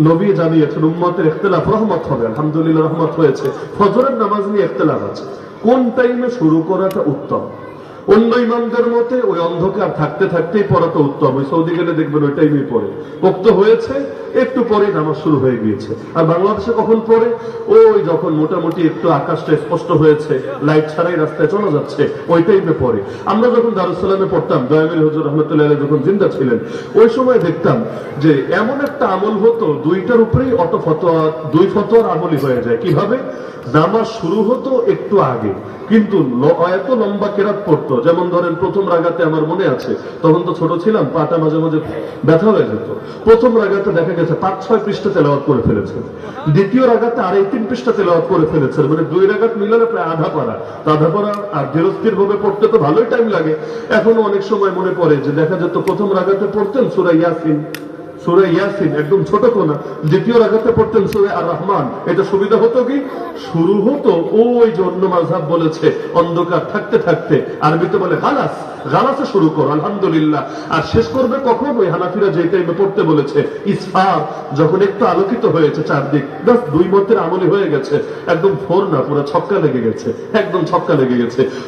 নবী জানিয়েছেন উম্মতের ইখতিলাফ রহমত হবে, আলহামদুলিল্লাহ রহমত হয়েছে। ফজরের নামাজ নিয়ে ইখতিলাফ আছে, কোন টাইমে শুরু করাটা উত্তম। অন্য ইমামদের মতে ওই অন্ধকার থাকতে থাকতেই পড়া তো উত্তম, ওই সৌদি গেলে দেখবেন ওই টাইমেই পড়ে, পোক্ত হয়েছে একটু পরে নামাজ শুরু হয়ে গিয়েছে। আর বাংলাদেশে কখন পড়ে, ওই যখন মোটামুটি একটু আকাশটা স্পষ্ট হয়েছে, লাইট ছাড়াই রাস্তায় চলা যাচ্ছে, ওই টাইমে পড়ে। আমরা যখন দারুস সালামে পড়তাম, দয়ামির হুজুর রহমতুল্লাহ যখন জিন্দা ছিলেন, ওই সময় দেখতাম যে এমন একটা আমল হতো, দুইটার উপরেই অটো ফতোয়া, দুই ফতোয়ার আমলই হয়ে যায়। কিভাবে? নামাজ শুরু হতো একটু আগে, কিন্তু এত লম্বা কেরাত পড়তো। যেমন ধরেন প্রথম রাগাতে আমার মনে আছে, তখন তো ছোট ছিলাম, পাটা মাঝে মাঝে ব্যথা হয়ে যেত। প্রথম রাগাতে দেখা গেছে 5-6 পৃষ্ঠা তেলাওয়াত করে ফেলেছেন, দ্বিতীয় রাগাতে 2.5-3 পৃষ্ঠা তেলাওয়াত করে ফেলেছেন, মানে 2 রাগাত মিলালে প্রায় আধা পারা। আধা পারা আর ধীরস্থির ভাবে পড়তে তো ভালোই টাইম লাগে। এখনো অনেক সময় মনে পড়ে যে দেখা যেত প্রথম রাগাতে পড়তেন সূরা ইয়াসিন, সূরা ইয়াসিন একদম ছোট কোনা, দ্বিতীয় রাকাতে পড়তেন সূরা আর রহমান। এটা সুবিধা হতো কি, শুরু হতো ওই জন্য মাযহাব বলেছে অন্ধকার থাকতে থাকতে, আরবিতে বলে গালাস, গালাসে শুরু করো আলহামদুলিল্লাহ। আর শেষ করবে কখন, ওই হানাফিরা যে টাইমে পড়তে বলেছে ইসফার, যখন একটু আলোকিত হয়েছে চারদিক, বাস 2 মতের আমলি হয়ে গেছে। একদম ফোর না, পুরো ছক্কা লেগে গেছে, একদম ছক্কা লেগে গেছে।